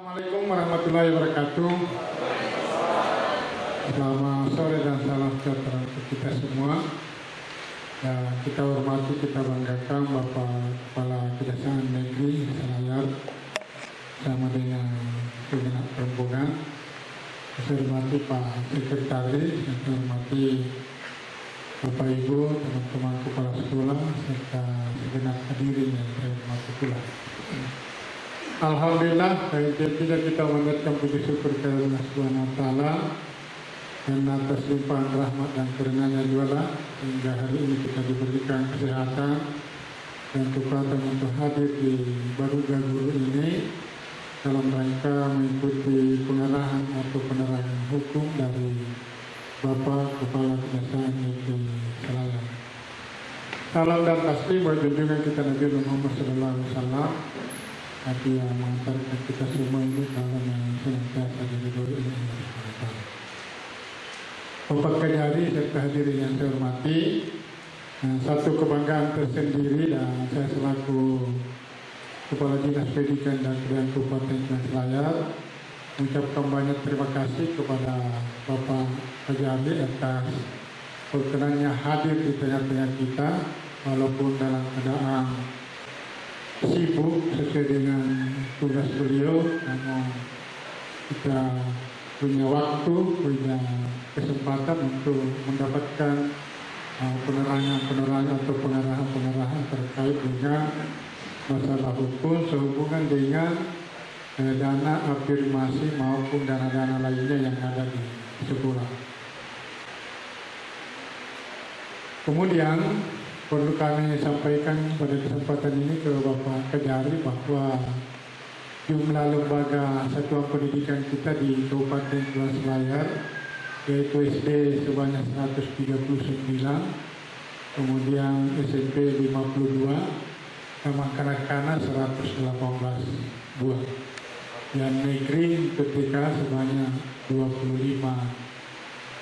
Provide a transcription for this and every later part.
Assalamualaikum warahmatullahi wabarakatuh. Selamat sore dan salam sejahtera untuk kita semua. Ya, kita hormati, kita banggakan Bapak Kepala Kejaksaan Negeri Selayar sama dengan segenap rombongan. Saya hormati Pak Sekretaris, saya hormati Bapak Ibu, teman-teman kepala sekolah, serta segenap hadirin yang saya hormati pula. Alhamdulillah, tidak kita memanjatkan puji syukur kepada Allah Subhanahu Wa Taala dan atas limpahan rahmat dan karunia-Nya juga hingga hari ini kita diberikan kesehatan dan kekuatan untuk hadir di Baruga Guru ini dalam rangka mengikuti pengarahan atau penerangan hukum dari Bapak Kepala Kejaksaan Negeri Selayar. Salam dan taslim buat junjungan kita Nabi Muhammad SAW. Tapi yang mengantarkan kita semua ini dalam yang senantiasa diridhoi ini. Bapak Kajari serta hadirin yang saya hormati, satu kebanggaan tersendiri dan saya selaku Kepala Dinas Pendidikan dan Kebudayaan Kabupaten Selayar mengucapkan banyak terima kasih kepada Bapak Kajari atas perkenannya hadir di tengah-tengah kita walaupun dalam keadaan sibuk sesuai dengan tugas beliau, namun kita punya waktu, punya kesempatan untuk mendapatkan penerangan atau pengarahan terkait dengan masalah hukum sehubungan dengan dana afirmasi maupun dana-dana lainnya yang ada di sekolah. Kemudian perlu kami sampaikan pada kesempatan ini ke Bapak Kajari bahwa jumlah lembaga satuan pendidikan kita di Kabupaten Selayar yaitu SD sebanyak 139, kemudian SMP 52, sama kanak-kanak 118 buah, dan negeri TK sebanyak 25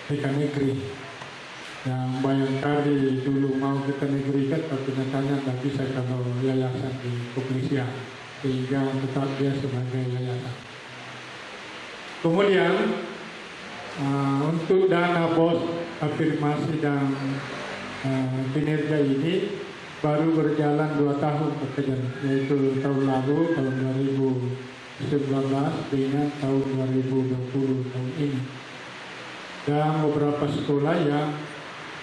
TK negeri. Yang banyak kali dulu mau kita negerikan tapi nyatanya tidak bisa kalau yayasan di kepolisian, sehingga tetap dia sebagai yayasan. Kemudian untuk dana BOS afirmasi dan kinerja ini baru berjalan 2 tahun pekerjaan, yaitu tahun lalu tahun 2019 dengan tahun 2020 tahun ini, dan beberapa sekolah yang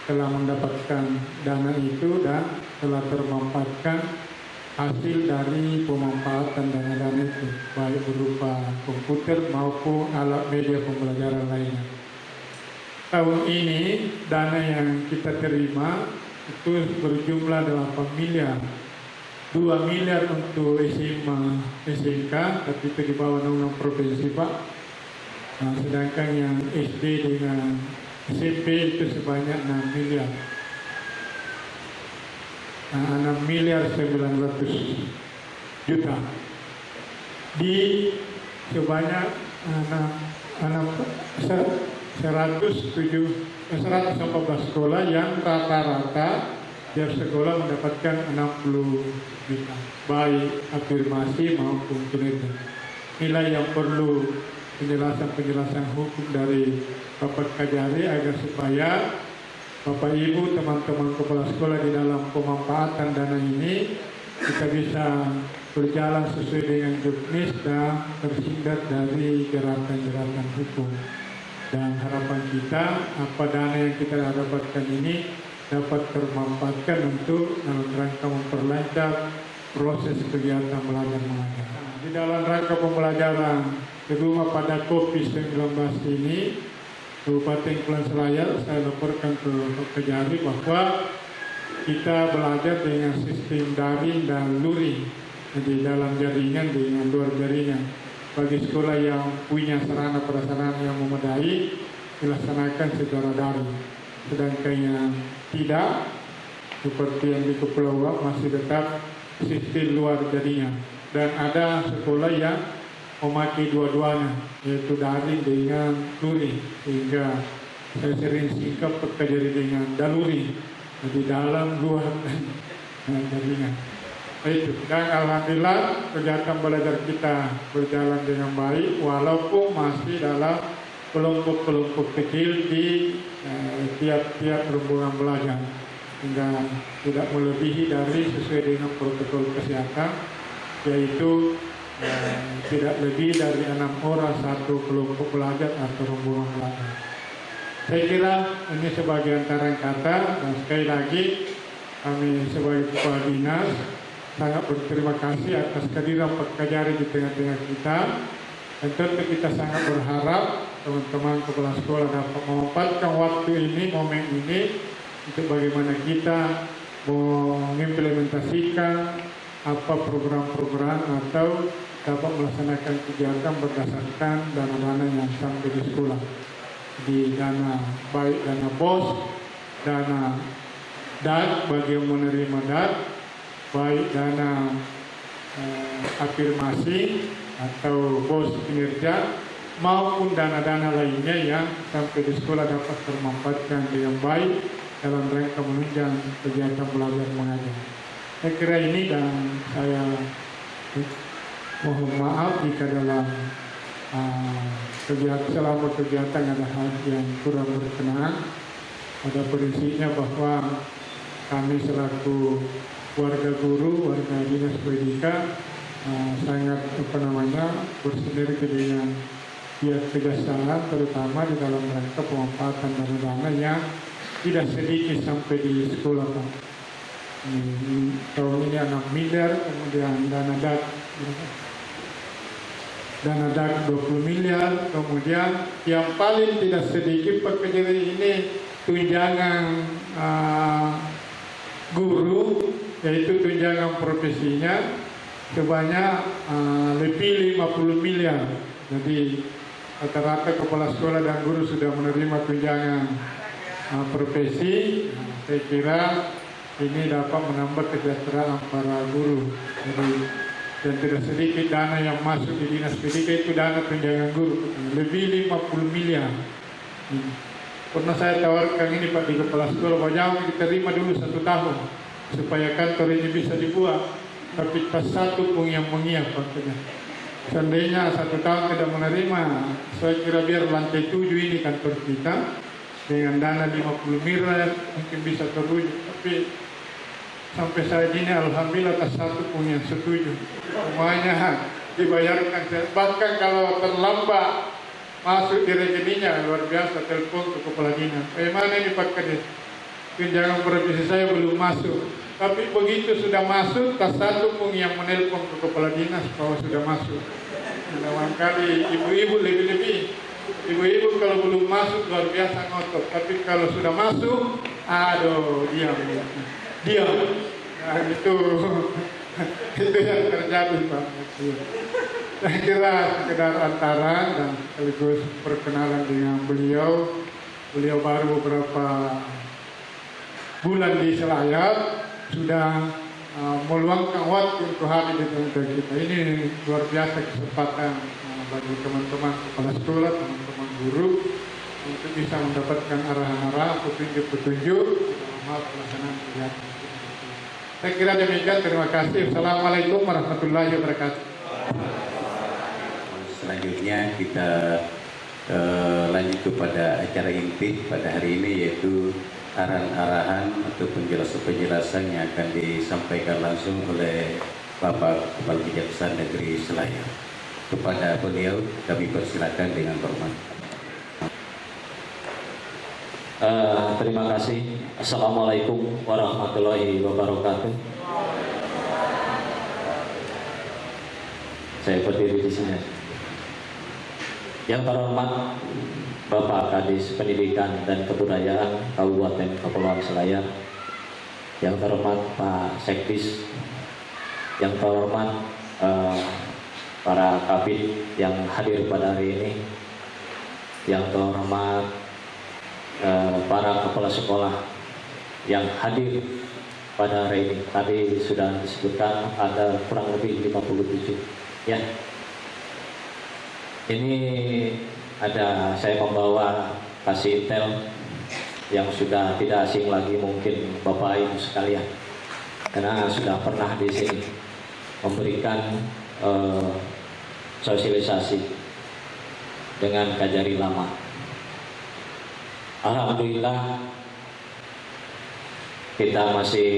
telah mendapatkan dana itu dan telah termanfaatkan hasil dari pemanfaatan dana-dana itu, baik berupa komputer maupun alat media pembelajaran lainnya. Tahun ini dana yang kita terima itu berjumlah 8 miliar, 2 miliar untuk SMA, SMK, tapi itu di bawah undang-undang provinsi Pak. Sedangkan yang SD dengan SMP itu sebanyak 6 miliar. 6 miliar 900 juta. Di sebanyak 114 sekolah yang rata-rata tiap sekolah mendapatkan 60 juta, baik afirmasi maupun kinerja. Inilah yang perlu penjelasan hukum dari Bapak Kajari agar supaya Bapak Ibu, teman-teman kepala sekolah di dalam pemanfaatan dana ini kita bisa berjalan sesuai dengan juknis dan terhindar dari jeratan-jeratan hukum. Dan harapan kita apa dana yang kita dapatkan ini dapat termanfaatkan untuk dalam rangka memperlancar proses kegiatan belajar mengajar. Di dalam rangka pembelajaran kedua pada COVID-19 ini, Kabupaten Kepulauan Selayar, saya laporkan ke Bapak Kajari bahwa kita belajar dengan sistem daring dan luring, jadi dalam jaringan dengan luar jaringan. Bagi sekolah yang punya sarana prasarana yang memadai dilaksanakan secara daring, sedangkan yang tidak seperti yang di Kepulauan masih tetap sistem luar jaringan. Dan ada sekolah yang memakai dua-duanya, yaitu daring dengan luring, sehingga saya sering singkap bekerja dengan daluri, jadi dalam luar dan jaringan. Itu. Dan alhamdulillah kegiatan belajar kita berjalan dengan baik walaupun masih dalam kelompok-kelompok kecil di tiap-tiap rombongan belajar, hingga tidak melebihi dari sesuai dengan protokol kesehatan, yaitu tidak lebih dari 6 orang satu kelompok belajar atau rombongan belajar. Saya kira ini sebagai antara kata, dan sekali lagi kami sebagai kepala dinas sangat berterima kasih atas kehadiran Pak Kajari di tengah-tengah kita, dan tentu kita sangat berharap teman-teman kepala sekolah dapat memanfaatkan waktu ini, momen ini, untuk bagaimana kita mengimplementasikan apa program-program atau dapat melaksanakan kegiatan berdasarkan dana-dana yang sampai di sekolah. Di dana, baik dana BOS, dana DAD bagi yang menerima DAD, baik dana afirmasi atau BOS kinerja, maupun dana-dana lainnya yang sampai di sekolah dapat termanfaatkan dengan baik dalam rangka menunjang kegiatan belajar mengajar. Saya kira ini, dan saya mohon maaf jika dalam selama kegiatan ada hal yang kurang berkenan. Pada prinsipnya bahwa kami selaku warga guru, warga dinas pendidikan sangat bersinergi dengan pihak kejaksaan, terutama di dalam rangka pemanfaatan dana-dana yang tidak sedikit sampai di sekolah. Tahun ini 6 miliar, kemudian dana DAD 20 miliar, kemudian yang paling tidak sedikit pekerja ini tunjangan guru, yaitu tunjangan profesinya sebanyak lebih 50 miliar. Jadi rata-rata kepala sekolah dan guru sudah menerima tunjangan profesi. Saya kira ini dapat menambah kesejahteraan para guru. Jadi, dan tidak sedikit dana yang masuk di dinas pendidikan itu dana tunjangan guru lebih 50 miliar. Pernah saya tawarkan ini Pak di kepala sekolah, jangan diterima dulu 1 tahun supaya kantor ini bisa dibuat, tapi tak satu pun yang mengiak Pak. Seandainya 1 tahun tidak menerima, saya kira biar lantai 7 ini kantor kita dengan dana 50 miliar mungkin bisa terwujud, tapi sampai saat ini alhamdulillah tak satu pun yang setuju. Semuanya dibayarkan, bahkan kalau terlambat masuk di rekeningnya luar biasa, telepon ke kepala dinas, mana ini Pak Kades, tunjangan profesi saya belum masuk. Tapi begitu sudah masuk, tak satu pun yang menelpon ke kepala dinas bahwa sudah masuk. Dalam kali ibu-ibu lebih-lebih, ibu-ibu kalau belum masuk luar biasa ngotot, tapi kalau sudah masuk, aduh diam. Nah, itu yang terjadi Pak. Saya kira sekedar antara dan sekaligus perkenalan dengan beliau. Beliau baru beberapa bulan di Selayar sudah meluangkan waktu untuk hadir di tengah kita. Ini luar biasa kesempatan bagi teman-teman kepala sekolah, teman-teman guru untuk bisa mendapatkan arahan-arahan, petunjuk-petunjuk dalam pelaksanaan kegiatan. Saya kira demikian, terima kasih. Assalamualaikum warahmatullahi wabarakatuh. Selanjutnya kita lanjut kepada acara inti pada hari ini, yaitu arahan-arahan atau penjelasan-penjelasan yang akan disampaikan langsung oleh Bapak Kepala Kejaksaan Negeri Selayar. Kepada beliau kami persilakan dengan hormat. Terima kasih. Assalamualaikum warahmatullahi wabarakatuh. Saya berdiri di sini. Yang terhormat Bapak Kadis Pendidikan dan Kebudayaan Kabupaten Kepulauan Selayar, yang terhormat Pak Sekdis, yang terhormat para kabid yang hadir pada hari ini, yang terhormat para kepala sekolah yang hadir pada hari ini. Tadi sudah disebutkan ada kurang lebih 57 ya. Ini ada, saya membawa kasih intel yang sudah tidak asing lagi mungkin Bapak Ibu sekalian. karena sudah pernah di sini memberikan sosialisasi dengan Kajari Lama. Alhamdulillah kita masih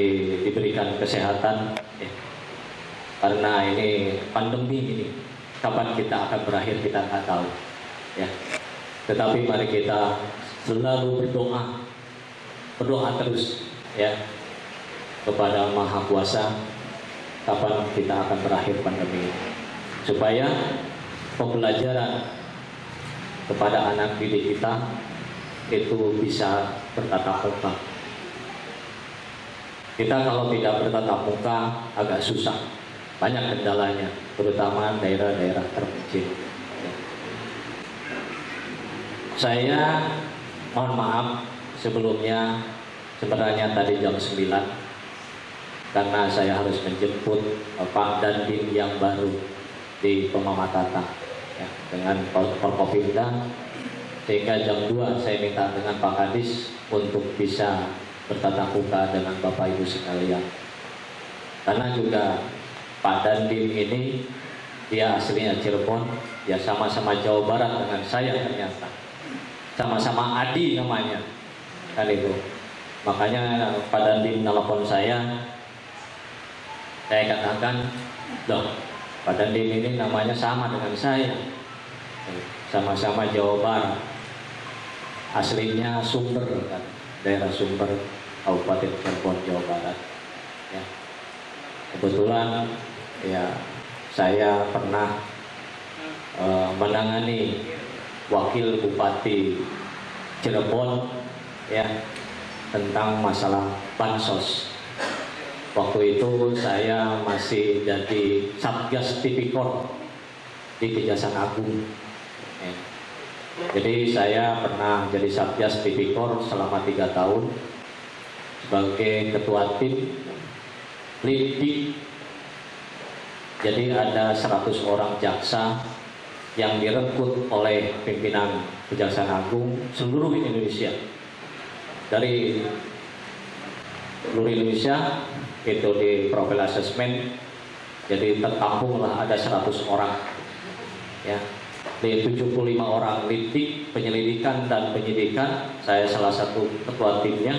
diberikan kesehatan ya. Karena ini pandemi ini, kapan kita akan berakhir kita nggak tahu ya. Tetapi mari kita selalu berdoa terus ya kepada Maha Kuasa, kapan kita akan berakhir pandemi ini, supaya pembelajaran kepada anak didik kita itu bisa bertatap muka. Kita kalau tidak bertatap muka agak susah, banyak kendalanya, terutama daerah-daerah terpencil. Saya mohon maaf sebelumnya, sebenarnya tadi jam 9 karena saya harus menjemput Pak Dandim yang baru di Pemamatata ya, dengan Forkopimda, sehingga jam 2 saya minta dengan Pak Kadis untuk bisa bertatap muka dengan Bapak Ibu sekalian. Karena juga Pak Dandim ini dia aslinya Cirebon, ya sama-sama Jawa Barat dengan saya ternyata. Sama-sama Adi namanya. Kan itu. Makanya Pak Dandim nelpon saya katakan, loh Pak Dandim ini namanya sama dengan saya. Sama-sama Jawa Barat. Aslinya Sumber kan, daerah Sumber, Kabupaten Cirebon, Jawa Barat. Ya. Kebetulan ya saya pernah menangani wakil Bupati Cirebon ya tentang masalah bansos. Waktu itu saya masih jadi Satgas Tipikor di Kejaksaan Agung. Ya. Jadi saya pernah jadi Satgas Tipikor selama 3 tahun sebagai ketua tim Lidik. Jadi ada 100 orang jaksa yang direkrut oleh pimpinan Kejaksaan Agung seluruh Indonesia. Dari seluruh Indonesia itu di profil asesmen, jadi tertampunglah ada 100 orang ya. Di 75 orang lidik, penyelidikan dan penyidikan, saya salah satu ketua timnya.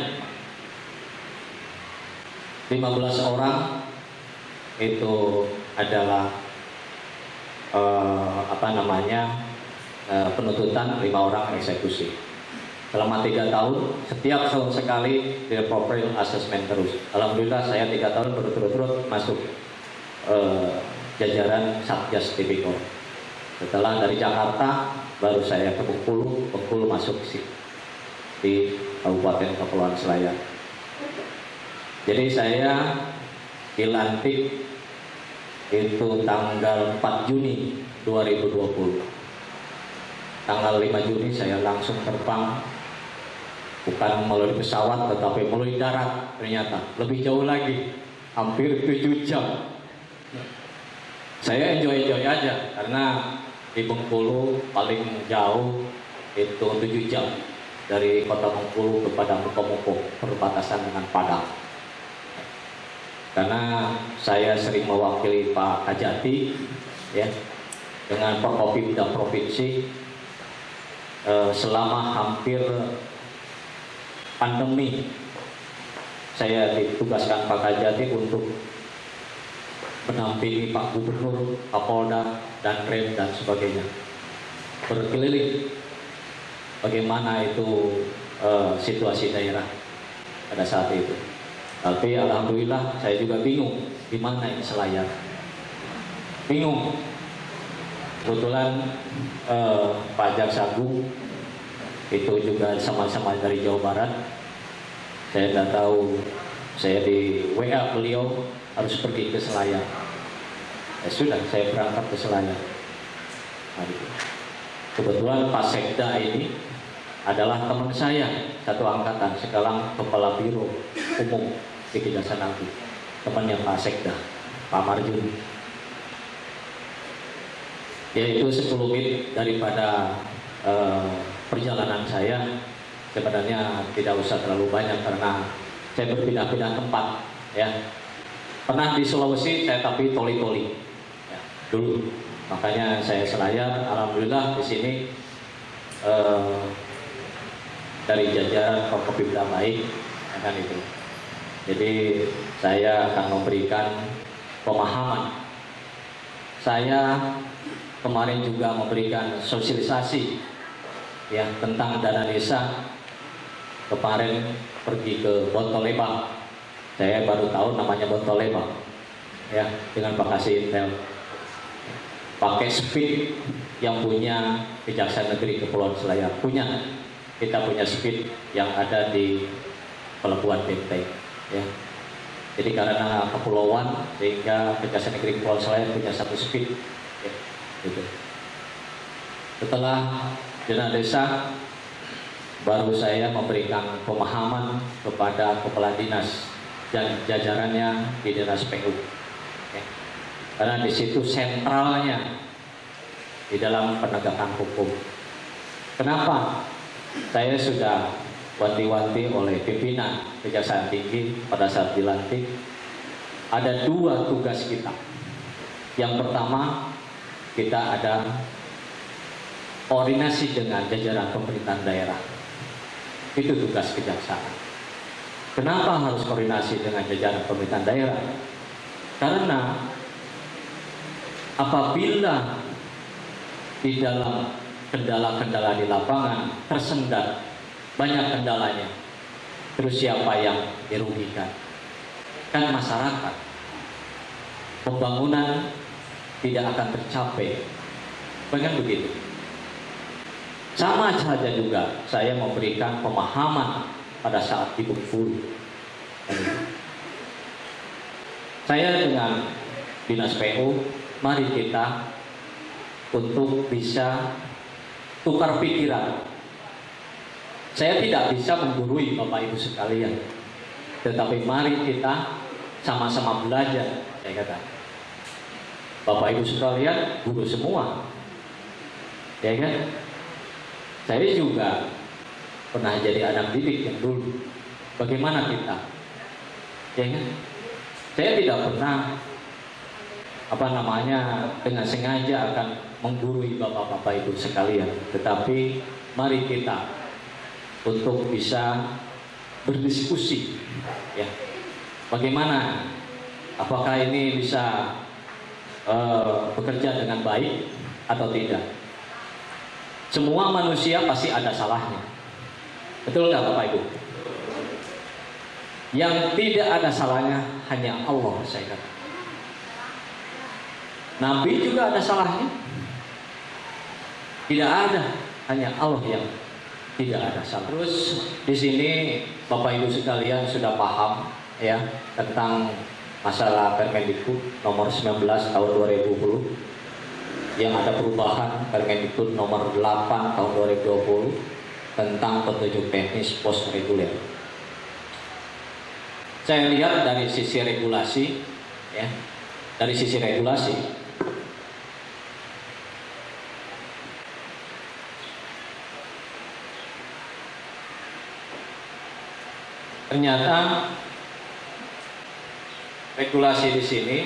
15 orang itu adalah penuntutan, 5 orang eksekusi. Selama 3 tahun, setiap tahun sekali di profil asesmen terus. Alhamdulillah saya 3 tahun berturut-turut masuk jajaran Satgas Tipikor. Setelah dari Jakarta, baru saya ke Bengkulu masuk di Kabupaten Kepulauan Selayar. Jadi saya dilantik itu tanggal 4 Juni 2020. Tanggal 5 Juni saya langsung terbang, bukan melalui pesawat tetapi melalui darat. Ternyata lebih jauh lagi, hampir 7 jam. Saya enjoy aja karena di Bengkulu paling jauh itu 7 jam dari kota Bengkulu kepada Mukomuko, perbatasan dengan Padang. Karena saya sering mewakili Pak Kajati ya dengan Forkopimda provinsi selama hampir pandemi, saya ditugaskan Pak Kajati untuk menampingi Pak Gubernur, Kapolda, dan Rem dan sebagainya, berkeliling bagaimana itu situasi daerah pada saat itu. Tapi alhamdulillah saya juga bingung di mana ini Selayar. Bingung. Kebetulan Pak Jaksa Agung itu juga sama-sama dari Jawa Barat. Saya tidak tahu, saya di WA beliau harus pergi ke Selayar. Ya sudah, saya berangkat ke Selayar. Kebetulan Pak Sekda ini adalah teman saya, satu angkatan, sekarang Kepala Biro Umum di Kejaksaan Agung, temannya Pak Sekda, Pak Marjun. Yaitu 10 menit daripada perjalanan saya. Sebenarnya tidak usah terlalu banyak karena saya berpindah-pindah tempat ya. Pernah di Sulawesi saya tapi toli-toli ya, dulu. Makanya saya selayar. Alhamdulillah di sini dari jajaran Forkopimda baik, ya kan itu. Jadi saya akan memberikan pemahaman. Saya kemarin juga memberikan sosialisasi ya tentang dana desa. Kemarin pergi ke Bontolebang. Saya baru tahu namanya Bontolebang. Ya, dengan Pak Kasih Intel. Pakai speed yang punya Kejaksaan Negeri Kepulauan Selayar. Kita punya speed yang ada di Pelabuhan Benteng. Ya. Jadi karena kepulauan sehingga Kejaksaan Negeri Kepulauan Selayar punya satu speed. Ya, gitu. Setelah dana desa, baru saya memberikan pemahaman kepada kepala dinas dan jajarannya di Dinas PU. Ya. Karena di situ sentralnya di dalam penegakan hukum. Kenapa? Saya sudah wanti-wanti oleh pimpinan Kejaksaan Tinggi pada saat dilantik. Ada 2 tugas kita. Yang pertama, kita ada koordinasi dengan jajaran pemerintahan daerah. Itu tugas kejaksaan. Kenapa harus koordinasi dengan jajaran pemerintahan daerah? Karena apabila di dalam kendala-kendala di lapangan tersendat, banyak kendalanya, terus siapa yang dirugikan? Kan masyarakat. Pembangunan tidak akan tercapai. Bukan begitu? Sama saja juga saya memberikan pemahaman pada saat di Bengkulu. Saya dengan Dinas PU, mari kita untuk bisa tukar pikiran. Saya tidak bisa menggurui Bapak Ibu sekalian, tetapi mari kita sama-sama belajar. Saya kata, Bapak Ibu sekalian guru semua, ya kan? Saya juga pernah jadi anak didik yang dulu. Bagaimana kita? Ya kan? Saya tidak pernah dengan sengaja akan menggurui bapak-bapak ibu sekalian. Tetapi mari kita untuk bisa berdiskusi. Ya, bagaimana? Apakah ini bisa bekerja dengan baik atau tidak? Semua manusia pasti ada salahnya. Betul nggak Bapak Ibu? Yang tidak ada salahnya hanya Allah, saya kata. Nabi juga ada salahnya. Tidak ada, hanya Allah yang tidak ada salah. Terus di sini Bapak Ibu sekalian sudah paham ya tentang masalah Permendikbud nomor 19 tahun 2020 yang ada perubahan Permendikbud nomor 8 tahun 2020 tentang petunjuk teknis pos reguler. Saya lihat dari sisi regulasi, ya, dari sisi regulasi, ternyata regulasi di sini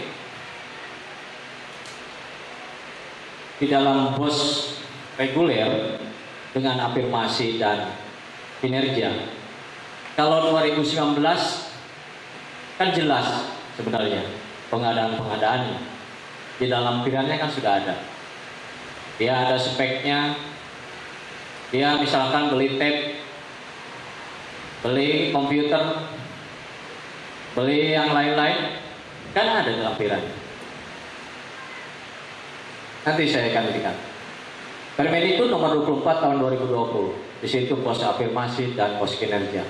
di dalam pos reguler dengan afirmasi dan kinerja. Kalau 2019 kan jelas sebenarnya pengadaan-pengadaannya. Di dalam lampirannya kan sudah ada. Dia ada speknya. Dia misalkan beli tape, beli komputer, beli yang lain-lain, kan ada di lampirannya. Nanti saya akan berikan. Permendikbud nomor 24 tahun 2020. Di situ pos afirmasi dan pos kinerja.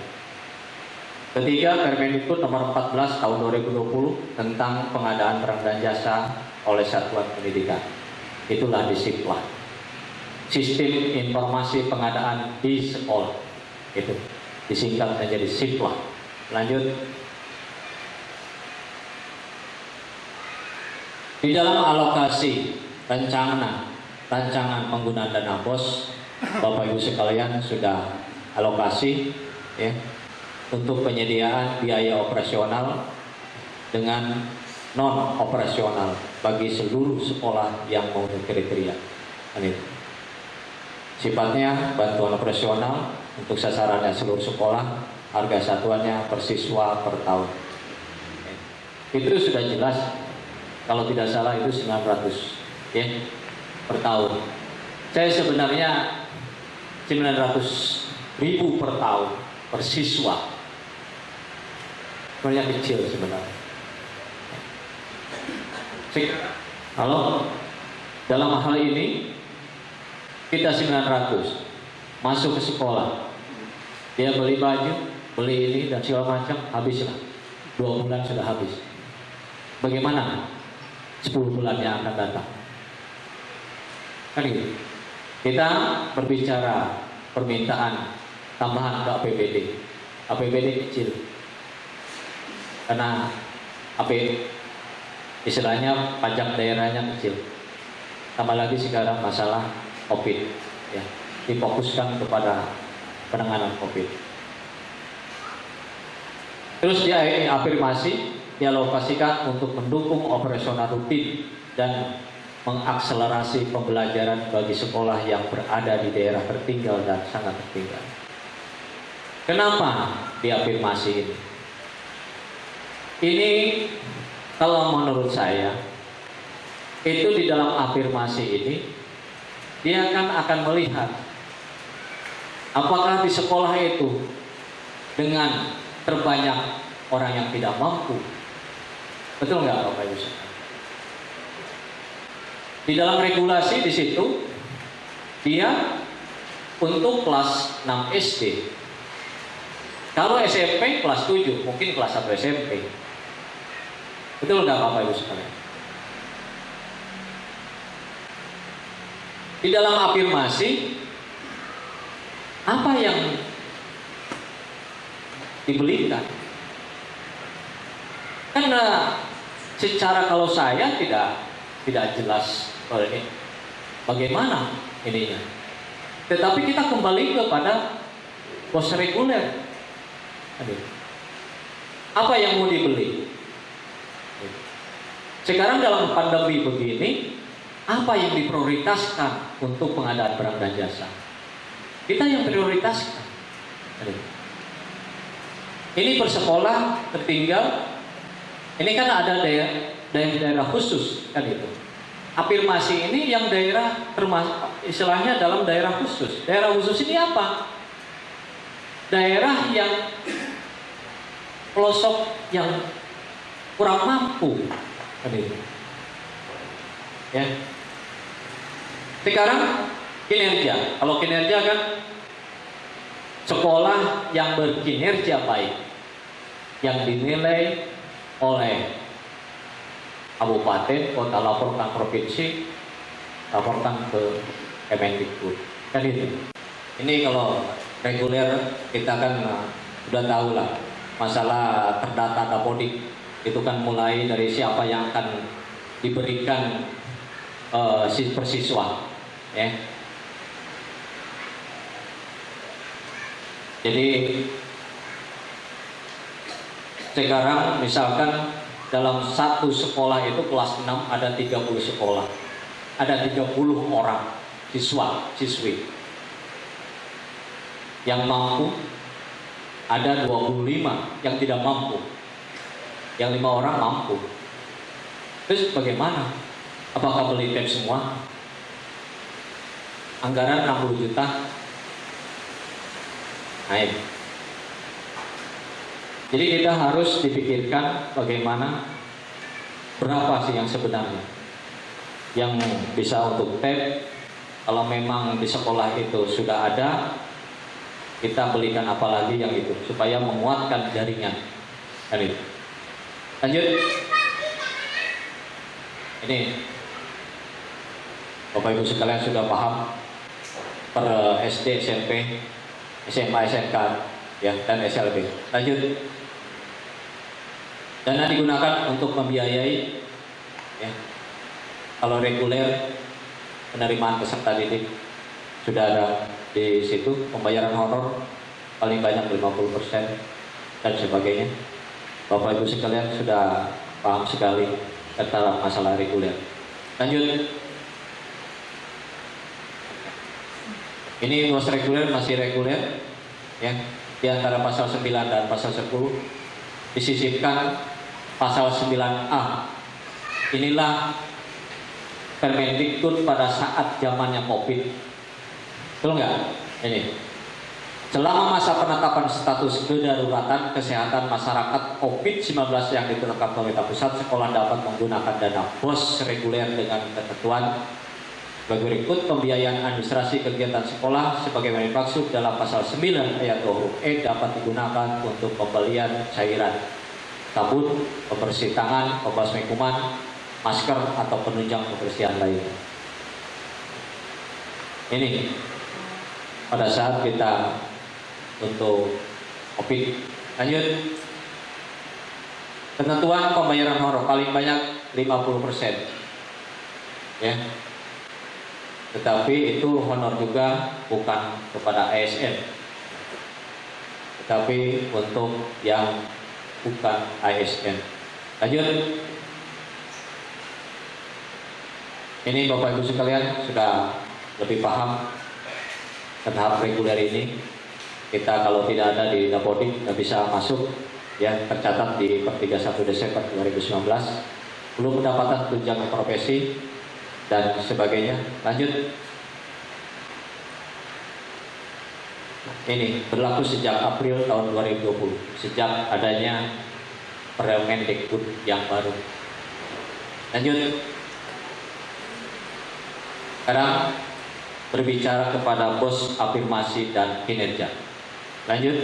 Ketiga, Permendikbud nomor 14 tahun 2020 tentang pengadaan barang dan jasa oleh satuan pendidikan. Itulah Disiplah. Sistem informasi pengadaan di sekolah. Itu disingkat menjadi Siplah. Lanjut. Di dalam alokasi rancangan penggunaan dana BOS, Bapak Ibu sekalian sudah alokasi ya untuk penyediaan biaya operasional dengan non operasional bagi seluruh sekolah yang memenuhi kriteria. Itu sifatnya bantuan operasional untuk sasarannya seluruh sekolah, harga satuannya per siswa per tahun. Itu sudah jelas, kalau tidak salah itu 900 ya per tahun. Saya sebenarnya 900.000 per tahun per siswa, sebenarnya kecil sebenarnya. Kalau dalam hal ini kita 900 masuk ke sekolah, dia beli baju, beli ini dan segala macam, habislah 2 bulan sudah habis. Bagaimana 10 bulan yang akan datang? Kan gitu. Kita berbicara permintaan tambahan ke APBD. APBD kecil karena istilahnya pajak daerahnya kecil. Tambah lagi sekarang masalah COVID ya, difokuskan kepada penanganan COVID. Terus dia afirmasi dialokasikan untuk mendukung operasional rutin dan mengakselerasi pembelajaran bagi sekolah yang berada di daerah tertinggal dan sangat tertinggal. Kenapa diafirmasi ini? Ini kalau menurut saya itu di dalam afirmasi ini dia akan melihat apakah di sekolah itu dengan terbanyak orang yang tidak mampu, betul nggak Bapak Ibu? Di dalam regulasi di situ dia untuk kelas 6 SD. Kalau SMP kelas 7, mungkin kelas 1 SMP. Betul nggak Bapak Ibu sekalian? Di dalam afirmasi apa yang dibelikan? Karena secara kalau saya tidak jelas bagaimana ininya. Tetapi kita kembali kepada pos reguler. Apa yang mau dibeli? Sekarang dalam pandemi begini, apa yang diprioritaskan untuk pengadaan barang dan jasa? Kita yang prioritaskan. Ini per sekolah tertinggal. Ini kan ada daerah khusus kan itu. Afirmasi ini yang daerah termasuk istilahnya dalam daerah khusus. Daerah khusus ini apa? Daerah yang pelosok yang kurang mampu kan itu. Ya. Sekarang kinerja. Kalau kinerja kan sekolah yang berkinerja baik, yang dinilai oleh kabupaten, kota laporkan provinsi, laporkan ke Kemendikbud. Kan itu. Ini kalau reguler kita kan sudah tahu lah masalah terdata dapodik itu kan mulai dari siapa yang akan diberikan persiswa, ya. Jadi sekarang misalkan dalam satu sekolah itu kelas 6 ada 30 sekolah. Ada 30 orang siswi. Yang mampu ada 25 yang tidak mampu. Yang 5 orang mampu. Terus bagaimana? Apakah beli tab semua? Anggaran 60 juta. Naik. Jadi kita harus dipikirkan bagaimana berapa sih yang sebenarnya yang bisa untuk tab. Kalau memang di sekolah itu sudah ada, kita belikan apalagi yang itu supaya menguatkan jaringan. Kan itu. Lanjut. Ini Bapak Ibu sekalian sudah paham per SD, SMP, SMA, SMK, ya, dan SLB. Lanjut. Dana digunakan untuk membiayai, ya. Kalau reguler penerimaan peserta didik sudah ada di situ, pembayaran honor paling banyak 50% dan sebagainya. Bapak Ibu sekalian sudah paham sekali tentang masalah reguler. Lanjut. Ini bos reguler masih reguler, ya. Di antara pasal 9 dan pasal 10 disisipkan pasal 9A. Inilah Permendikbud pada saat zamannya COVID. Betul nggak? Ini. Selama masa penetapan status kedaruratan kesehatan masyarakat COVID-19 yang ditetapkan pemerintah pusat, sekolah dapat menggunakan dana BOS reguler dengan ketentuan berikut. Pembiayaan administrasi kegiatan sekolah sebagaimana dimaksud dalam pasal 9 ayat 2 huruf E dapat digunakan untuk pembelian cairan, sabun, pembersih tangan, pembasmi kuman, masker atau penunjang kebersihan lain. Ini pada saat kita untuk COVID. Lanjut. Ketentuan pembayaran honor paling banyak 50%. Ya. Tetapi itu honor juga bukan kepada ASN. Tetapi untuk yang bukan ASN. Lanjut. Ini Bapak Ibu sekalian sudah lebih paham tahap reguler ini. Kita kalau tidak ada di Dapodik tidak bisa masuk, ya, tercatat di per 31 Desember 2019, belum mendapatkan tunjangan profesi dan sebagainya. Lanjut. Ini berlaku sejak April tahun 2020, sejak adanya Permendikbud yang baru. Lanjut. Sekarang berbicara kepada BOS afirmasi dan kinerja. Lanjut.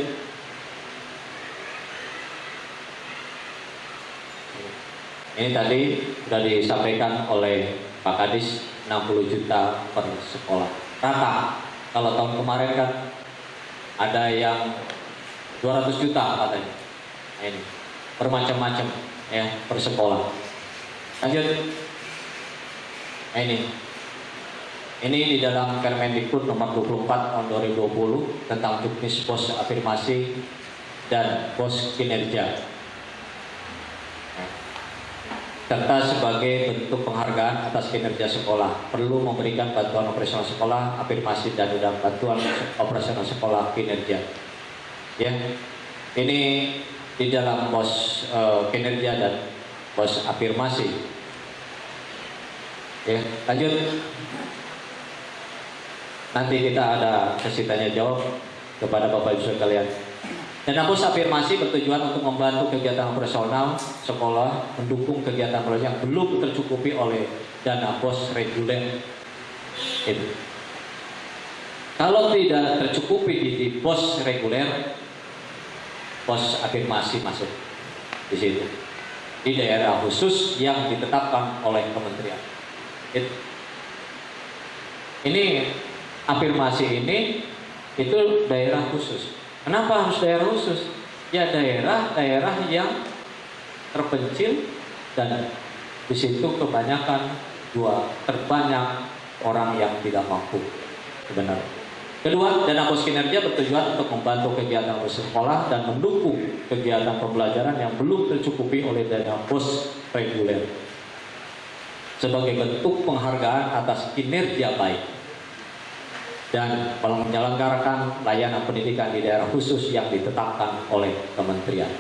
Ini tadi sudah disampaikan oleh Pak Kadis, 60 juta per sekolah. Rata. Kalau tahun kemarin kan ada yang 200 juta katanya. Ini bermacam-macam ya per sekolah. Lanjut. Ini di dalam Permendikbud nomor 24 tahun 2020 tentang juknis BOS afirmasi dan BOS kinerja. Serta sebagai bentuk penghargaan atas kinerja sekolah perlu memberikan bantuan operasional sekolah afirmasi dan bantuan operasional sekolah kinerja. Ya, ini di dalam BOS kinerja dan BOS afirmasi. Ya, lanjut. Nanti kita ada sesi tanya jawab kepada Bapak Ibu sekalian. Dana BOS afirmasi bertujuan untuk membantu kegiatan operasional sekolah, mendukung kegiatan proyek yang belum tercukupi oleh dana BOS reguler. Itu. Kalau tidak tercukupi di BOS reguler, BOS afirmasi masuk di situ, di daerah khusus yang ditetapkan oleh kementerian. Itu. Ini afirmasi ini itu daerah khusus. Kenapa harus daerah khusus? Ya daerah-daerah yang terpencil dan di situ kebanyakan terbanyak orang yang tidak mampu sebenarnya. Kedua, dana BOS kinerja bertujuan untuk membantu kegiatan bersekolah dan mendukung kegiatan pembelajaran yang belum tercukupi oleh dana BOS reguler sebagai bentuk penghargaan atas kinerja baik dan menyelenggarakan layanan pendidikan di daerah khusus yang ditetapkan oleh kementerian.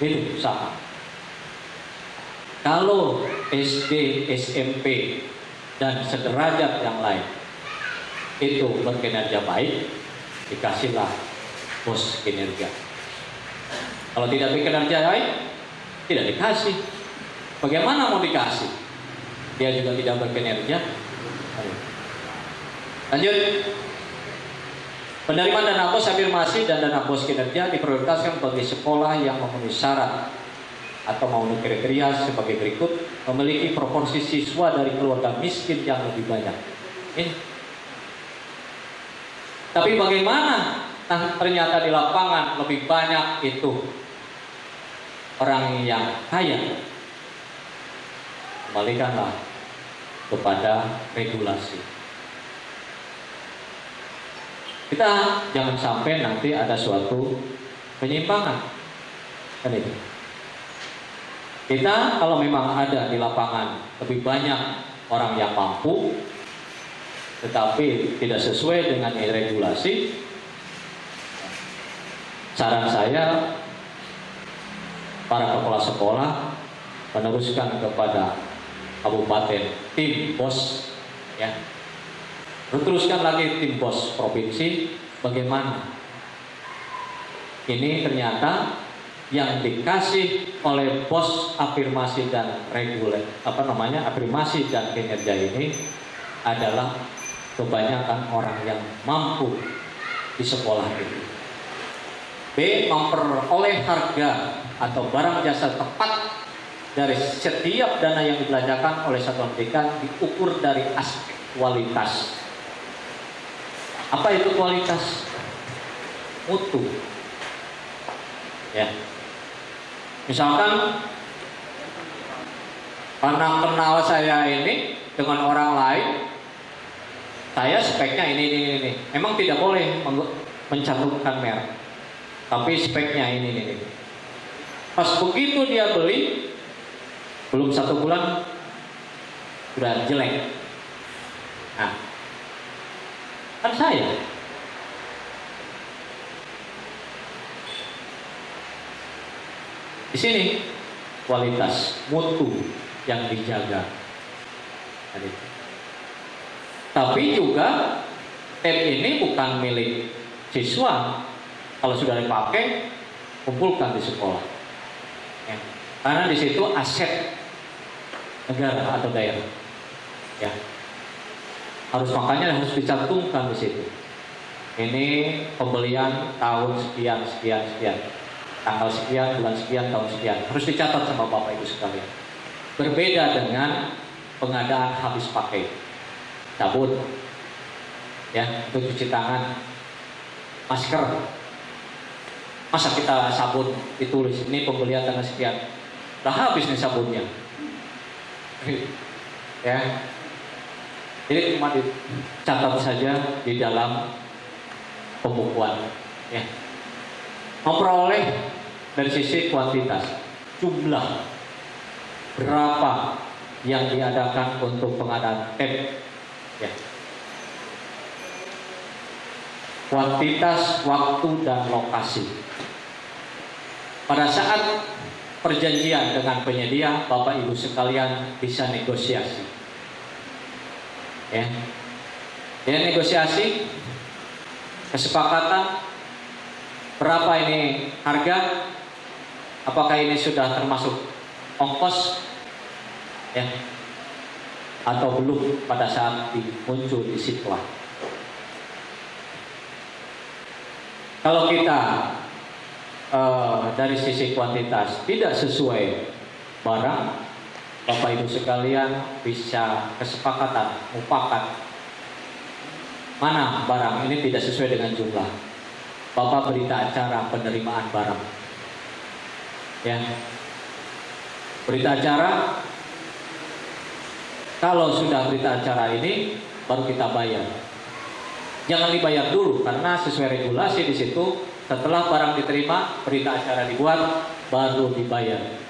Itu sama. Kalau SD, SMP, dan sederajat yang lain itu berkinerja baik, dikasihlah BOS kinerja. Kalau tidak berkinerja baik, tidak dikasih. Bagaimana mau dikasih? Dia juga tidak berkinerja. Lanjut. Penerimaan dana BOS afirmasi dan dana BOS kinerja diprioritaskan bagi sekolah yang memenuhi syarat atau memenuhi kriteria sebagai berikut: memiliki proporsi siswa dari keluarga miskin yang lebih banyak. Ini. Tapi bagaimana ternyata di lapangan lebih banyak itu orang yang kaya? Kembalikanlah kepada regulasi. Kita jangan sampai nanti ada suatu penyimpangan. Kan itu. Kita kalau memang ada di lapangan lebih banyak orang yang mampu, tetapi tidak sesuai dengan regulasi, saran saya para kepala sekolah meneruskan kepada kabupaten tim bos, ya, teruskan lagi tim bos provinsi, bagaimana ini ternyata yang dikasih oleh bos afirmasi dan afirmasi dan kinerja ini adalah kebanyakan orang yang mampu di sekolah itu. B. Memperoleh harga atau barang jasa tepat dari setiap dana yang dibelanjakan oleh satuan pendidikan diukur dari aspek kualitas. Apa itu kualitas? Mutu. Ya. Misalkan karena kenal saya ini dengan orang lain, saya speknya ini. Memang tidak boleh mencantumkan merek, tapi speknya ini. Pas begitu dia beli, belum 1 bulan sudah jelek. Nah, kan saya di sini kualitas mutu yang dijaga. Tapi juga tab ini bukan milik siswa. Kalau sudah dipakai, kumpulkan di sekolah. Ya. Karena di situ aset negara atau daerah. Ya. Makanya harus dicantumkan di situ. Ini pembelian tahun sekian. Tanggal sekian, bulan sekian, tahun sekian. Harus dicatat sama Bapak Ibu sekalian. Berbeda dengan pengadaan habis pakai. Sabun, ya, untuk cuci tangan, masker. Masa kita sabun ditulis ini pembelian tanggal sekian, dah habis nih sabunnya. Ya, jadi cuma dicatat saja di dalam pembukuan. Ya. Memperoleh dari sisi kuantitas, jumlah berapa yang diadakan untuk pengadaan tab, ya. Kuantitas, waktu, dan lokasi. Pada saat perjanjian dengan penyedia, Bapak Ibu sekalian bisa negosiasi. Ya, negosiasi, kesepakatan. Berapa ini harga? Apakah ini sudah termasuk ongkos? Ya. Atau belum pada saat muncul di sitwa. Kalau kita dari sisi kuantitas tidak sesuai barang, Bapak Ibu sekalian bisa kesepakatan, mufakat. Mana barang ini tidak sesuai dengan jumlah. Bapak berita acara penerimaan barang, ya, berita acara. Kalau sudah berita acara ini baru kita bayar. Jangan dibayar dulu karena sesuai regulasi di situ. Setelah barang diterima, berita acara dibuat, baru dibayar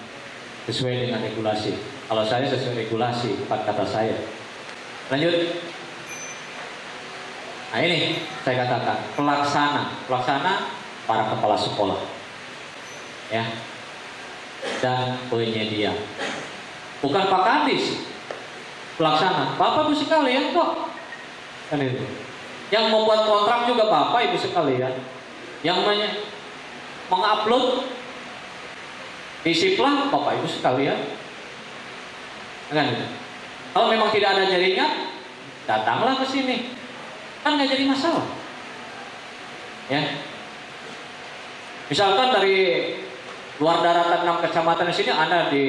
sesuai dengan regulasi. Kalau saya sesuai regulasi, bukan kata saya. Lanjut. Nah ini saya katakan pelaksana para kepala sekolah, ya, dan penyedia, bukan Pak Kadis, pelaksana. Bapak Ibu sekalian kok, kan itu. Yang membuat kontrak juga Bapak Ibu sekalian, yang mengupload di Siplah Bapak Ibu sekalian, kan itu. Kalau memang tidak ada jaringan, datanglah ke sini. Kan nggak jadi masalah, ya. Misalkan dari luar daratan 6 kecamatan di sini Anda di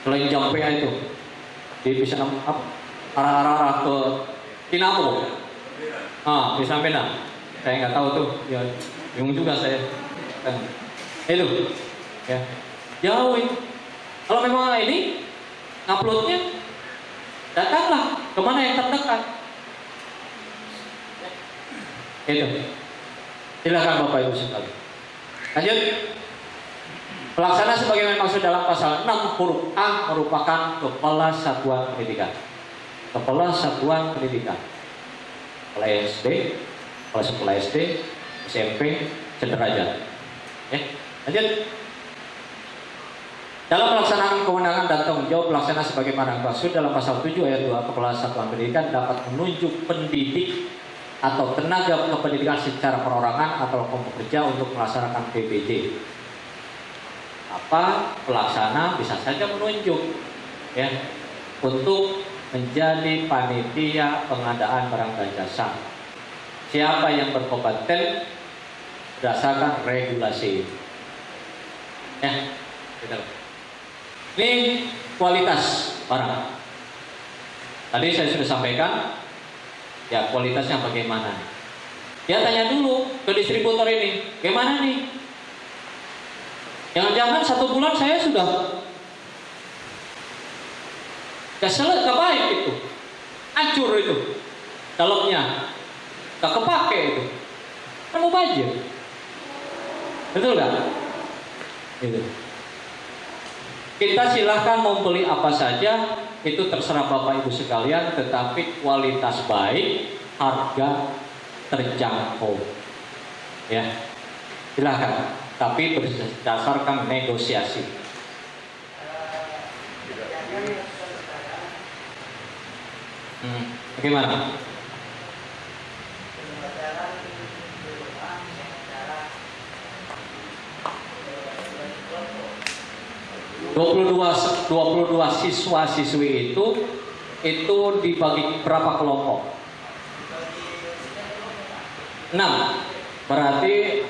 selain Jampea itu di bisa arah ke Kinamo, bisa Pena. Saya nggak tahu tuh, ya bingung juga saya. Itu, ya, jauh itu. Kalau memang ini nguploadnya, datanglah kemana yang terdekat. Itu. Silakan Bapak Ibu sekalian. Lanjut. Pelaksana sebagaimana dimaksud dalam pasal 6 huruf A merupakan kepala satuan pendidikan. Kepala satuan pendidikan. Kepala SD, kepala sekolah SD, SMP, sederajat. Lanjut. Dalam pelaksanaan kewenangan dan tanggung jawab pelaksana sebagaimana dimaksud dalam pasal 7 ayat 2, kepala satuan pendidikan dapat menunjuk pendidik atau tenaga kependidikan secara perorangan atau kelompok kerja untuk melaksanakan PPJ. Pelaksana bisa saja menunjuk ya untuk menjadi panitia pengadaan barang dan jasa. Siapa yang berkompeten berdasarkan regulasi. Ya, gitu. Ini kualitas barang. Tadi saya sudah sampaikan, ya kualitasnya bagaimana. Dia tanya dulu ke distributor ini, gimana nih? Jangan-jangan 1 bulan saya sudah gak baik itu, hancur itu, dalamnya gak kepake itu, kan mau banjir, betul gak? Gitu. Kita silahkan mau beli apa saja, itu terserah Bapak Ibu sekalian, tetapi kualitas baik, harga terjangkau, ya silahkan. Tapi berdasarkan negosiasi. Bagaimana? ...22 siswa-siswi itu dibagi berapa kelompok? 6. Berarti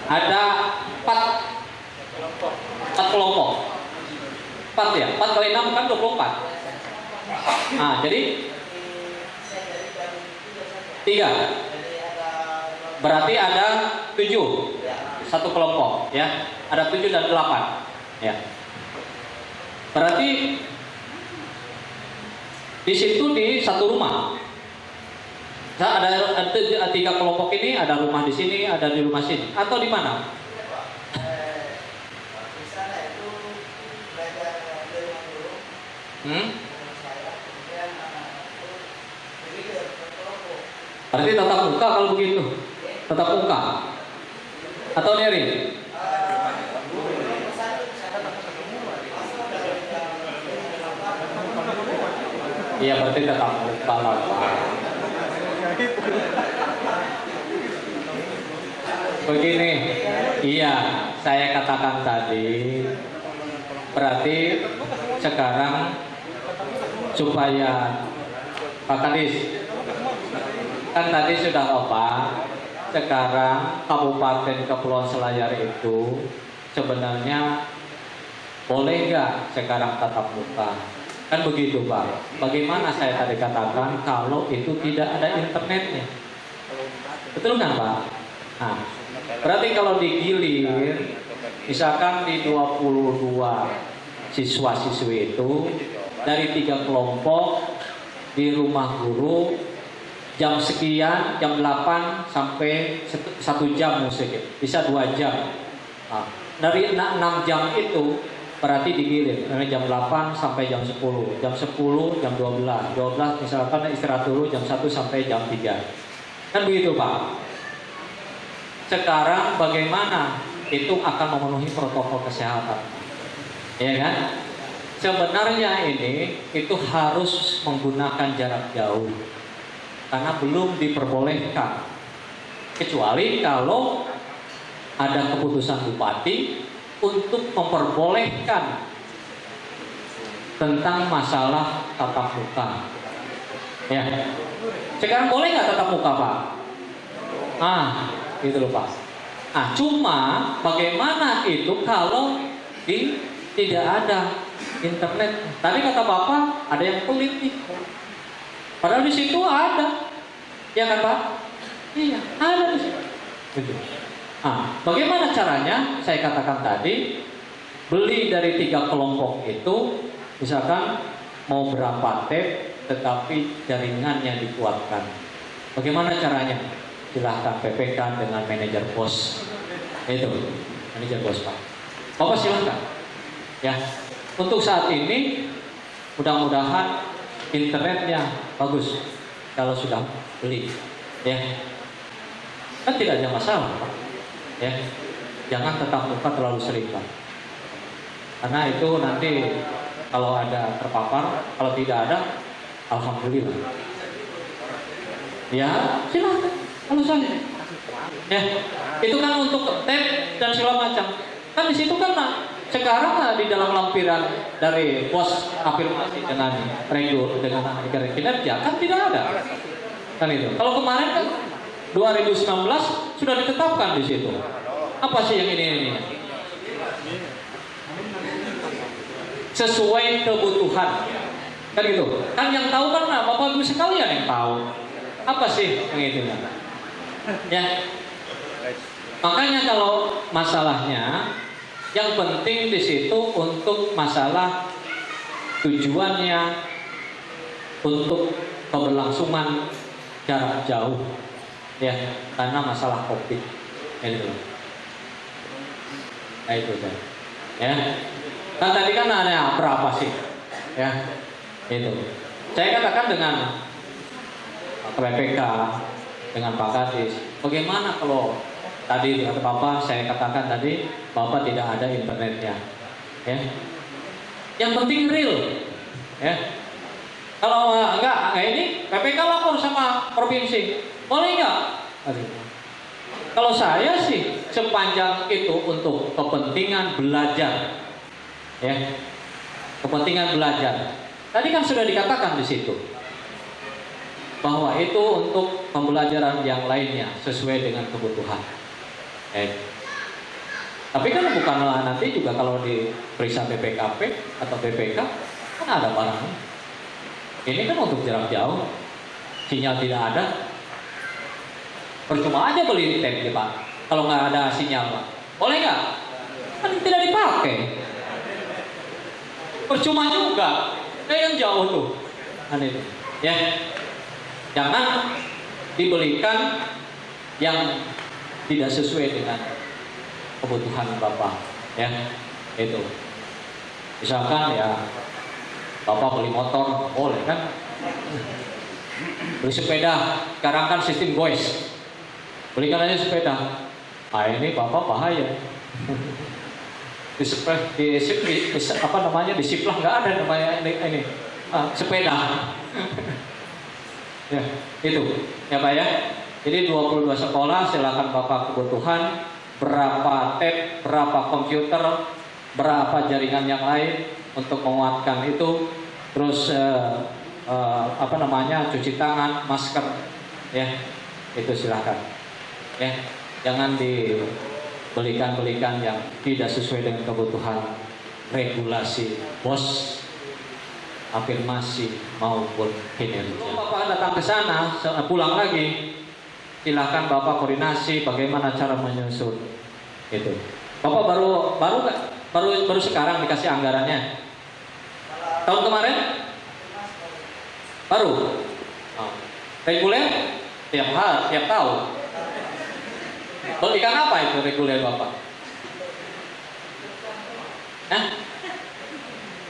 ada 4 kelompok. 4 ya, 4 kali 6 kan 24. Nah, jadi 3. Berarti ada 7. 1 kelompok ya. Ada 7 dan 8 ya. Berarti di situ di satu rumah. Nah, ada 3 kelompok ini, ada rumah di sini, ada di rumah sini, atau di mana? Berarti tatap muka kalau begitu, tatap muka, atau daring? Iya, berarti tatap muka lah. Begini, iya, saya katakan tadi, berarti sekarang supaya Pak Kadis, kan tadi sudah apa? Sekarang Kabupaten Kepulauan Selayar itu sebenarnya boleh nggak sekarang tatap muka? Kan begitu Pak. Bagaimana saya tadi katakan kalau itu tidak ada internetnya? Betul nggak Pak? Nah, berarti kalau digilir, misalkan di 22 siswa-siswi itu dari 3 kelompok di rumah guru jam sekian, jam 8 sampai 1 jam misalnya, bisa 2 jam. Nah, dari 6 jam itu berarti digilir dari jam 8 sampai jam 10, jam 10 jam 12 misalkan istirahat dulu jam 1 sampai jam 3. Kan begitu Pak. Sekarang bagaimana itu akan memenuhi protokol kesehatan, ya kan? Sebenarnya ini itu harus menggunakan jarak jauh karena belum diperbolehkan, kecuali kalau ada keputusan bupati untuk memperbolehkan tentang masalah tatap muka. Ya, sekarang boleh nggak tatap muka Pak? Gitu loh Pak. Cuma bagaimana itu kalau tidak ada internet? Tadi kata Bapak ada yang pelit nih. Padahal di situ ada, ya kan Pak? Iya, ada di situ. Bagaimana caranya? Saya katakan tadi, beli dari 3 kelompok itu, misalkan mau berapa tab, tetapi jaringannya dikuatkan. Bagaimana caranya? silahkan PPK dengan manajer pos. Itu manajer pos Pak. Bapak silahkan. Ya, untuk saat ini mudah-mudahan internetnya bagus kalau sudah beli. Ya, kan tidak ada masalah Pak. Ya, jangan tetap muka terlalu sering Pak. Karena itu nanti kalau ada terpapar, kalau tidak ada, alhamdulillah. Ya, silakan. Kalau saya, ya, itu kan untuk tab dan segala macam. Kan di situ kan sekarang di dalam lampiran dari pos afirmasi dengan dengan kinerja kan tidak ada. Kan itu. Kalau kemarin kan 2019 sudah ditetapkan di situ. Apa sih yang ini? Sesuai kebutuhan. Kan gitu. Kan yang tahu kan Bapak Ibu sekalian yang tahu. Apa sih yang itu? Ya. Makanya kalau masalahnya yang penting di situ untuk masalah tujuannya untuk keberlangsungan jarak jauh. Ya, karena masalah Covid. Itu. Nah, itu kan. Ya. Kan tadi kan ada berapa sih? Ya. Itu. Saya katakan dengan PPK, dengan Pak Kadis, bagaimana kalau tadi kata Bapak, saya katakan tadi Bapak tidak ada internetnya, ya. Yang penting real, ya. Kalau enggak ini PPK lapor sama provinsi, boleh enggak? Kalau saya sih sepanjang itu untuk kepentingan belajar, ya, kepentingan belajar. Tadi kan sudah dikatakan di situ bahwa itu untuk pembelajaran yang lainnya sesuai dengan kebutuhan. Tapi kan bukanlah nanti juga kalau diperiksa BPKP atau BPK kan ada barangnya. Ini kan untuk jarak jauh, sinyal tidak ada, percuma aja beli tab ya Pak. Kalau nggak ada sinyal Pak, boleh nggak? Kan tidak dipakai. Percuma juga, yang jauh tuh, kan itu. Ya, jangan dibelikan yang tidak sesuai dengan kebutuhan Bapak, ya, itu. Misalkan ya Bapak beli motor, boleh kan? Beli sepeda, sekarang kan sistem goes, belikan aja sepeda. Nah ini Bapak bahaya. Apa namanya, disiplah nggak ada namanya ini sepeda. Ya, itu ya Pak ya. Jadi 22 sekolah, silakan Bapak kebutuhan berapa tab, berapa komputer, berapa jaringan yang lain untuk menguatkan itu. Terus apa namanya, cuci tangan, masker, ya itu silakan. Ya, jangan dibelikan yang tidak sesuai dengan kebutuhan regulasi bos, afirmasi maupun kinerja. Kalau Bapak datang ke sana, pulang lagi, silahkan Bapak koordinasi bagaimana cara menyusun itu. Bapak baru sekarang dikasih anggarannya. Tahun kemarin baru. Reguler tiap tahun. Ikan apa itu reguler Bapak?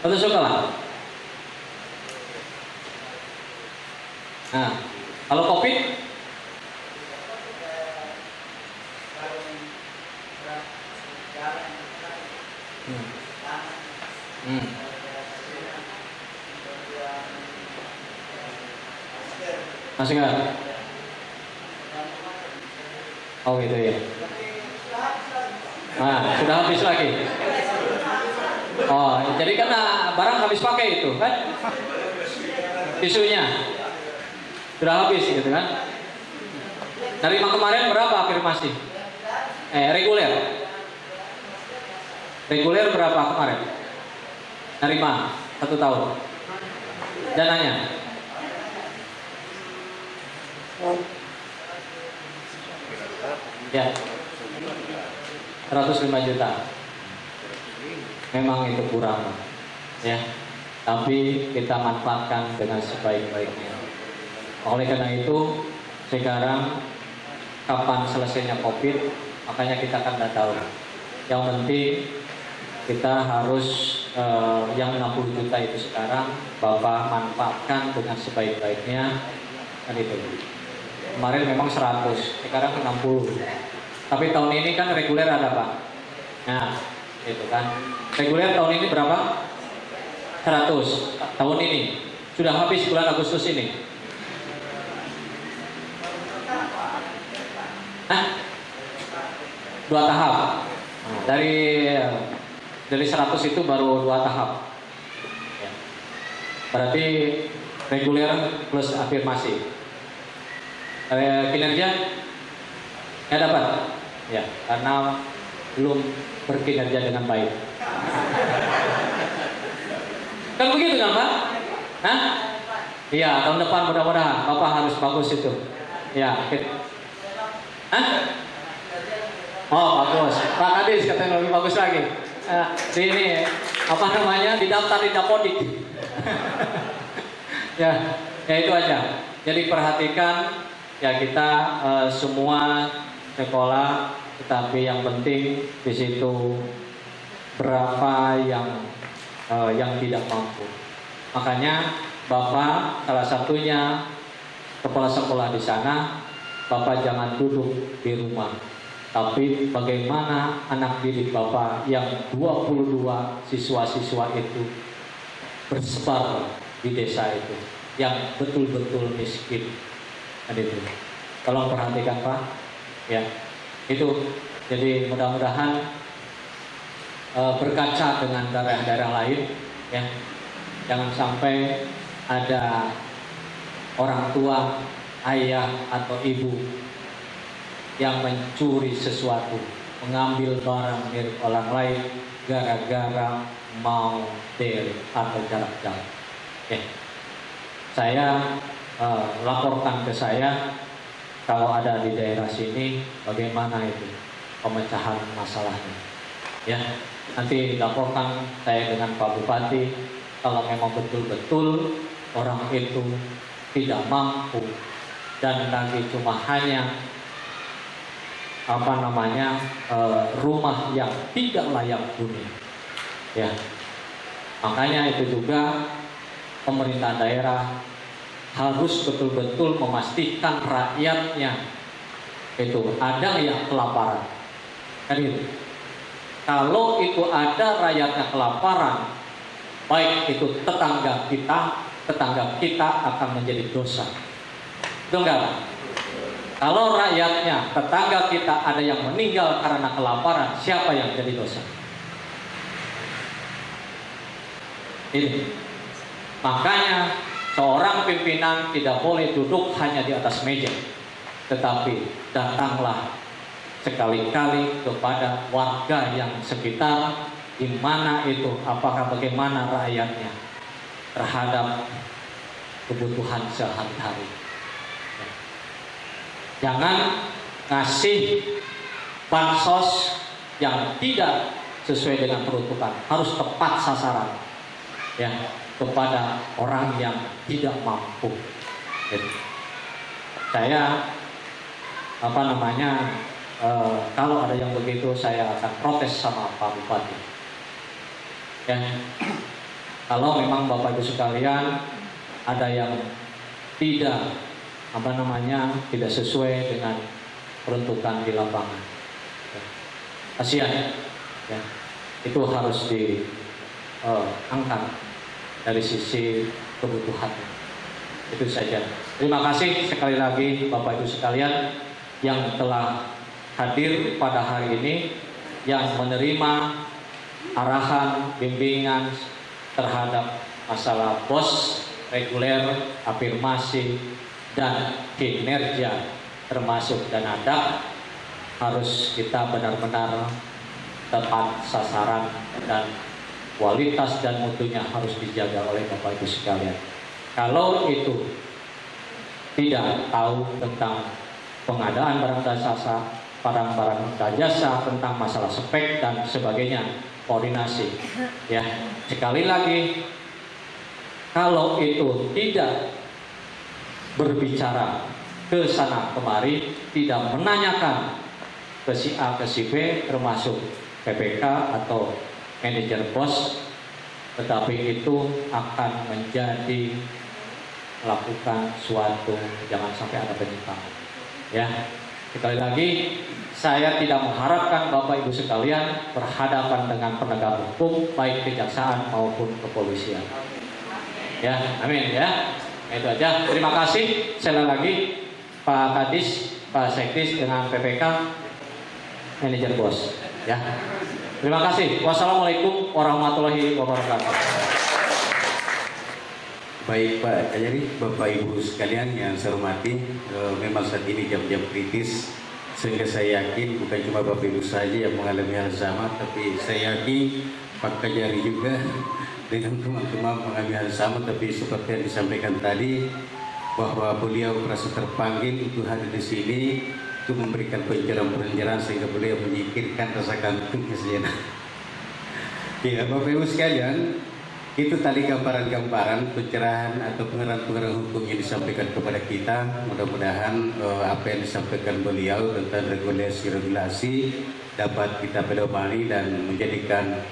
Satu sekolah. Nah, kalau Covid masih nggak? Oh gitu ya. Nah, sudah habis lagi. Oh, jadi karena barang habis pakai itu kan? Tisunya sudah habis gitu kan? Terima kemarin berapa afirmasi? Reguler berapa kemarin? Terima 1 tahun. Dananya? Ya, 105 juta. Memang itu kurang, ya. Tapi kita manfaatkan dengan sebaik-baiknya. Oleh karena itu, sekarang kapan selesainya COVID, makanya kita kan nggak tahu. Yang penting kita harus yang 60 juta itu sekarang Bapak manfaatkan dengan sebaik-baiknya, kan itu. Kemarin memang 100, sekarang 60. Tapi tahun ini kan reguler ada Pak. Nah, itu kan. Reguler tahun ini berapa? 100 tahun ini. Sudah habis bulan Agustus ini. Hah? 2 tahap. Dari 100 itu baru 2 tahap. Ya. Berarti reguler plus afirmasi. Kinerja ya dapat. Ya, karena belum berkinerja dengan baik. Kan begitu kan Pak? Hah? Iya, tahun depan mudah-mudahan Bapak harus bagus itu. Ya. Hah? Oh bagus. Pak Kadis katanya lebih bagus lagi. Di ini apa namanya didaftar di Dapodik. Ya itu aja. Jadi perhatikan ya kita semua sekolah, tetapi yang penting di situ berapa yang tidak mampu. Makanya Bapak salah satunya kepala sekolah di sana, Bapak jangan duduk di rumah. Tapi bagaimana anak didik Bapak yang 22 siswa-siswa itu bersebar di desa itu yang betul-betul miskin. Itu. Tolong perhatikan Pak. Ya. Itu. Jadi mudah-mudahan berkaca dengan daerah-daerah lain ya. Jangan sampai ada orang tua, ayah atau ibu yang mencuri sesuatu, mengambil barang milik orang lain gara-gara mau deli atau jarak jauh. Saya laporkan ke saya kalau ada di daerah sini bagaimana itu pemecahan masalahnya. Ya, nanti dilaporkan saya dengan Pak Bupati kalau memang betul-betul orang itu tidak mampu dan lagi cuma hanya rumah yang tidak layak huni. Ya, makanya itu juga pemerintah daerah harus betul-betul memastikan rakyatnya itu ada yang kelaparan. Kan itu. Kalau itu ada rakyatnya kelaparan, baik itu tetangga kita akan menjadi dosa. Betul nggak? Kalau rakyatnya, tetangga kita ada yang meninggal karena kelaparan, siapa yang jadi dosa? Ini. Makanya seorang pimpinan tidak boleh duduk hanya di atas meja, tetapi datanglah sekali-kali kepada warga yang sekitar, di mana itu, apakah bagaimana rakyatnya terhadap kebutuhan sehari-hari. Jangan ngasih bansos yang tidak sesuai dengan peruntukan, harus tepat sasaran ya kepada orang yang tidak mampu. Jadi, saya kalau ada yang begitu saya akan protes sama Pak Bupati. Ya, kalau memang Bapak Ibu sekalian ada yang tidak tidak sesuai dengan peruntukan di lapangan. Ya. Kasihan, ya. Itu harus diangkat dari sisi kebutuhan. Itu saja. Terima kasih sekali lagi Bapak Ibu sekalian yang telah hadir pada hari ini, yang menerima arahan, bimbingan terhadap masalah BOS, reguler, afirmasi, dan kinerja termasuk dan adab. Harus kita benar-benar tepat sasaran dan kualitas dan mutunya harus dijaga oleh Bapak Ibu sekalian. Kalau itu tidak tahu tentang pengadaan barang-barang jasa, tentang masalah spek dan sebagainya, koordinasi. Ya, sekali lagi, kalau itu tidak berbicara ke sana kemari, tidak menanyakan ke si A ke si B, termasuk PPK atau manajer pos, tetapi itu akan menjadi melakukan suatu, jangan sampai ada penyimpangan. Ya, sekali lagi saya tidak mengharapkan Bapak Ibu sekalian berhadapan dengan penegak hukum baik kejaksaan maupun kepolisian. Ya, amin ya. Itu aja. Terima kasih. Sekali lagi Pak Kadis, Pak Sekdis dengan PPK, manajer bos. Ya. Terima kasih. Wassalamualaikum warahmatullahi wabarakatuh. Baik Pak Kajari, Bapak Ibu sekalian yang saya hormati, memang saat ini jam-jam kritis, sehingga saya yakin bukan cuma Bapak Ibu saja yang mengalami hal sama, tapi saya yakin Pak Kajari juga dengan teman-teman mengalami hal sama. Tapi seperti yang disampaikan tadi, bahwa beliau merasa terpanggil untuk hadir di sini untuk memberikan pencerahan-pencerahan sehingga beliau menyingkirkan rasa kantuk sejenak. Ya Bapak Ibu sekalian, itu tadi gambaran-gambaran pencerahan atau pengarahan-pengarahan hukum yang disampaikan kepada kita. Mudah-mudahan apa yang disampaikan beliau tentang regulasi dapat kita pedomani dan menjadikan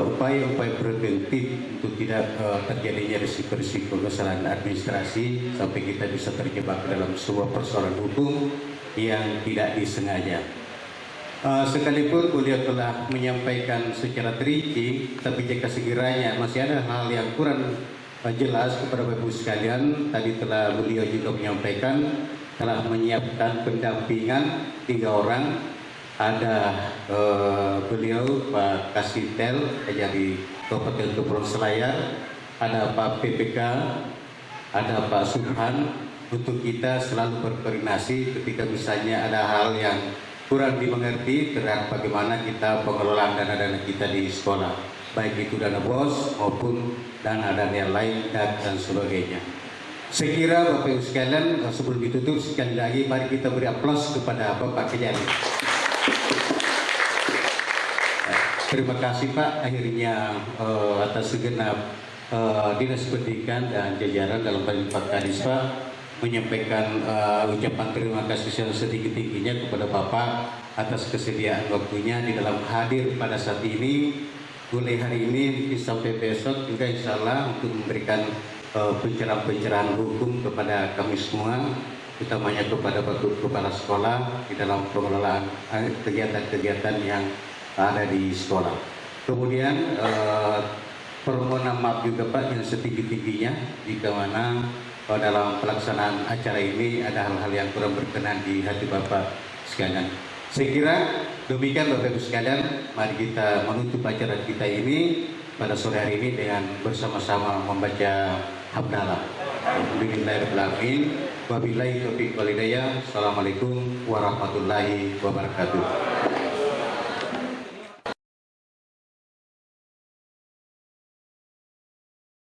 upaya-upaya preventif untuk tidak terjadinya risiko-risiko kesalahan administrasi sampai kita bisa terjebak dalam sebuah persoalan hukum yang tidak disengaja. Sekalipun beliau telah menyampaikan secara terinci, tapi jika sekiranya masih ada hal yang kurang jelas kepada Bapak Ibu sekalian, tadi telah beliau juga menyampaikan telah menyiapkan pendampingan 3 orang. Ada beliau Pak Kasitel dari Kabupaten Kepulauan Selayar, ada Pak PPK, ada Pak Subhan, untuk kita selalu berkoordinasi ketika misalnya ada hal yang kurang dimengerti terhadap bagaimana kita pengelolaan dana-dana kita di sekolah, baik itu dana bos maupun dana-dana yang lain dan sebagainya. Saya kira Bapak Ibu sekalian, sebelum ditutup sekali lagi mari kita beri aplaus kepada Bapak Kejari. Terima kasih Pak, akhirnya atas segenap Dinas Pendidikan dan jajaran dalam hal Pak Kadis Pak menyampaikan ucapan terima kasih yang setinggi-tingginya kepada Bapak atas kesediaan waktunya di dalam hadir pada saat ini, mulai hari ini sampai besok juga insya Allah untuk memberikan pencerahan-pencerahan hukum kepada kami semua, utamanya kepada Bapak Kepala Sekolah di dalam pengelolaan kegiatan-kegiatan yang ada di sekolah. Kemudian permohonan maaf juga Pak yang setinggi-tingginya jika mana dalam pelaksanaan acara ini ada hal-hal yang kurang berkenan di hati Bapak sekalian. Saya kira demikian Bapak Ibu sekalian, mari kita menutup acara kita ini pada sore hari ini dengan bersama-sama membaca hamdalah. Alhamdulillahirrahmanirrahim. Wabillahi taufiq wal hidayah. Assalamualaikum warahmatullahi wabarakatuh.